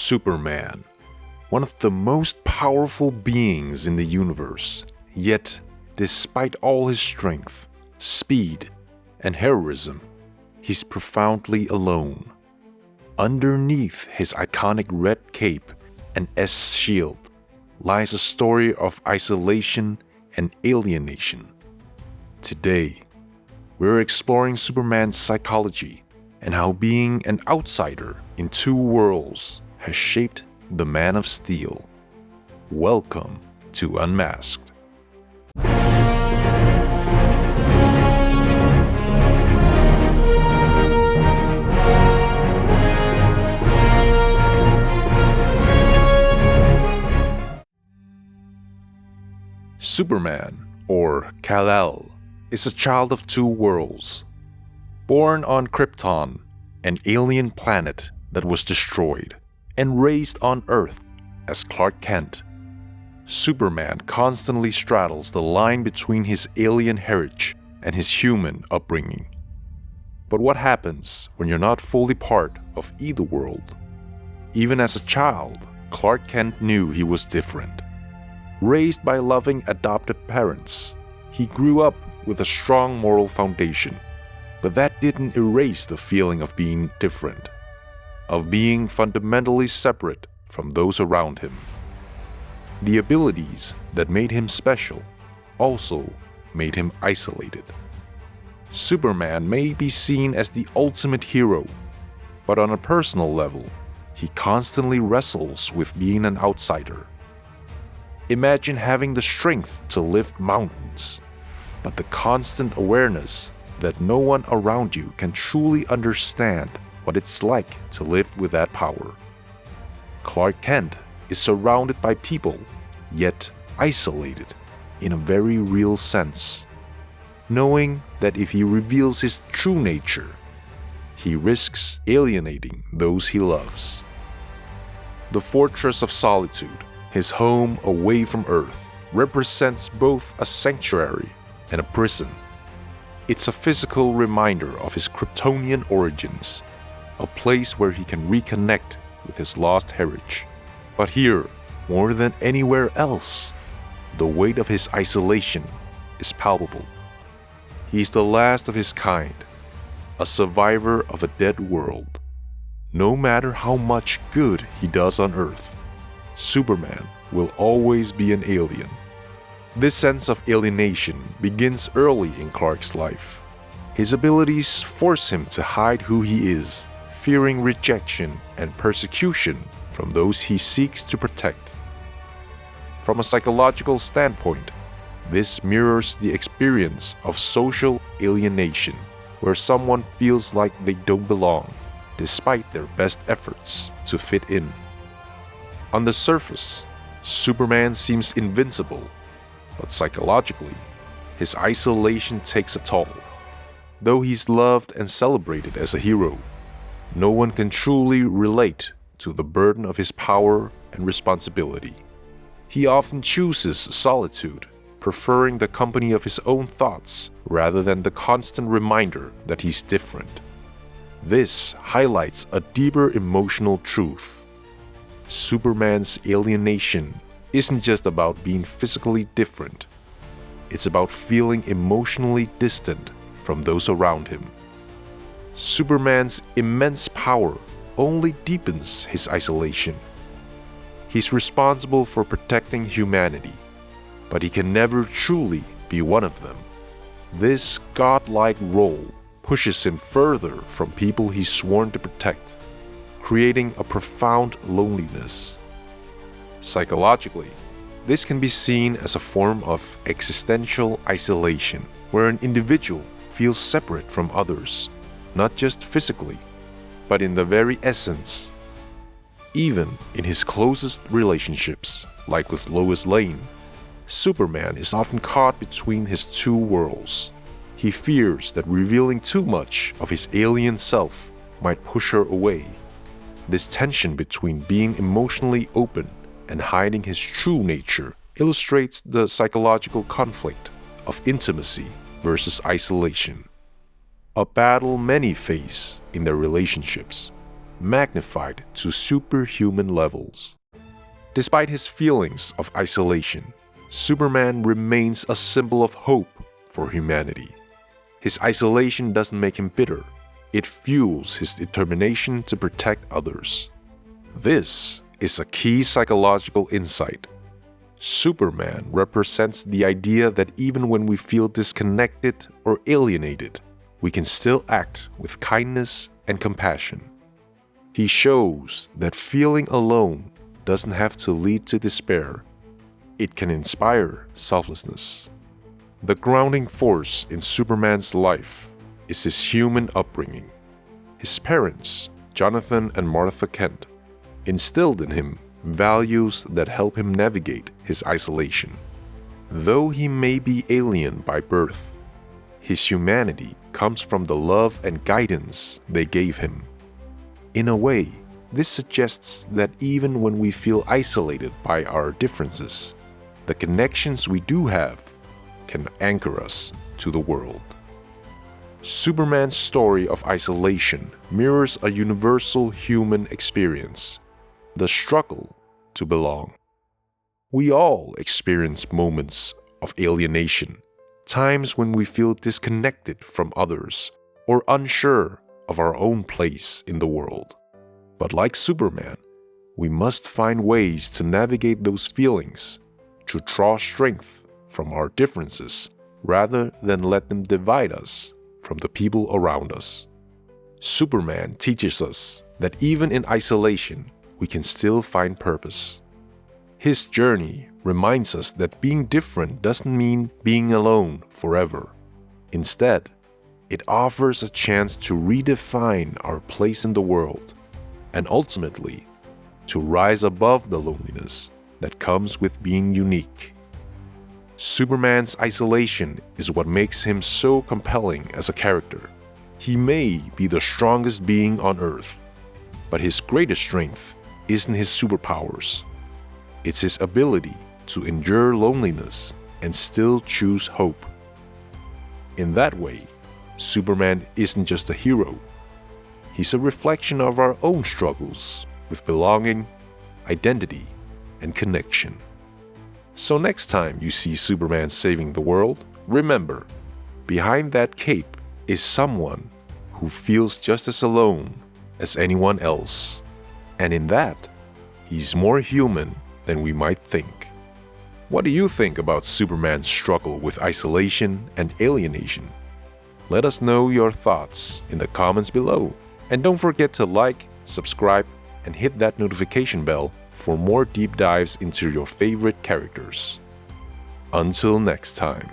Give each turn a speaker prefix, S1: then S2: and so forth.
S1: Superman, one of the most powerful beings in the universe, yet, despite all his strength, speed, and heroism, he's profoundly alone. Underneath his iconic red cape and S shield lies a story of isolation and alienation. Today, we're exploring Superman's psychology and how being an outsider in two worlds has shaped the Man of Steel. Welcome to Unmasked. Superman, or Kal-El, is a child of two worlds. Born on Krypton, an alien planet that was destroyed, and raised on Earth as Clark Kent, Superman constantly straddles the line between his alien heritage and his human upbringing. But what happens when you're not fully part of either world? Even as a child, Clark Kent knew he was different. Raised by loving adoptive parents, he grew up with a strong moral foundation. But that didn't erase the feeling of being different, of being fundamentally separate from those around him. The abilities that made him special also made him isolated. Superman may be seen as the ultimate hero, but on a personal level, he constantly wrestles with being an outsider. Imagine having the strength to lift mountains, but the constant awareness that no one around you can truly understand what it's like to live with that power. Clark Kent is surrounded by people, yet isolated in a very real sense, knowing that if he reveals his true nature, he risks alienating those he loves. The Fortress of Solitude, his home away from Earth, represents both a sanctuary and a prison. It's a physical reminder of his Kryptonian origins, a place where he can reconnect with his lost heritage. But here, more than anywhere else, the weight of his isolation is palpable. He's the last of his kind, a survivor of a dead world. No matter how much good he does on Earth, Superman will always be an alien. This sense of alienation begins early in Clark's life. His abilities force him to hide who he is, fearing rejection and persecution from those he seeks to protect. From a psychological standpoint, this mirrors the experience of social alienation, where someone feels like they don't belong, despite their best efforts to fit in. On the surface, Superman seems invincible, but psychologically, his isolation takes a toll. Though he's loved and celebrated as a hero, no one can truly relate to the burden of his power and responsibility. He often chooses solitude, preferring the company of his own thoughts rather than the constant reminder that he's different. This highlights a deeper emotional truth. Superman's alienation isn't just about being physically different. It's about feeling emotionally distant from those around him. Superman's immense power only deepens his isolation. He's responsible for protecting humanity, but he can never truly be one of them. This godlike role pushes him further from people he's sworn to protect, creating a profound loneliness. Psychologically, this can be seen as a form of existential isolation, where an individual feels separate from others, not just physically, but in the very essence. Even in his closest relationships, like with Lois Lane, Superman is often caught between his two worlds. He fears that revealing too much of his alien self might push her away. This tension between being emotionally open and hiding his true nature illustrates the psychological conflict of intimacy versus isolation, a battle many face in their relationships. magnified to superhuman levels. Despite his feelings of isolation, Superman remains a symbol of hope for humanity. His isolation doesn't make him bitter. It fuels his determination to protect others. This is a key psychological insight. Superman represents the idea that even when we feel disconnected or alienated, we can still act with kindness and compassion. He shows that feeling alone doesn't have to lead to despair. It can inspire selflessness. The grounding force in Superman's life is his human upbringing. His parents, Jonathan and Martha Kent, instilled in him values that help him navigate his isolation. Though he may be alien by birth, his humanity comes from the love and guidance they gave him. In a way, this suggests that even when we feel isolated by our differences, the connections we do have can anchor us to the world. Superman's story of isolation mirrors a universal human experience: the struggle to belong. We all experience moments of alienation, times when we feel disconnected from others or unsure of our own place in the world. But like Superman, we must find ways to navigate those feelings, to draw strength from our differences rather than let them divide us from the people around us. Superman teaches us that even in isolation, we can still find purpose. His journey reminds us that being different doesn't mean being alone forever. Instead, it offers a chance to redefine our place in the world and ultimately to rise above the loneliness that comes with being unique. Superman's isolation is what makes him so compelling as a character. He may be the strongest being on Earth, but his greatest strength isn't his superpowers. It's his ability to endure loneliness and still choose hope. In that way, Superman isn't just a hero. He's a reflection of our own struggles with belonging, identity, and connection. So next time you see Superman saving the world, remember, behind that cape is someone who feels just as alone as anyone else. And in that, he's more human than we might think. What do you think about Superman's struggle with isolation and alienation? Let us know your thoughts in the comments below. And don't forget to like, subscribe, and hit that notification bell for more deep dives into your favorite characters. Until next time.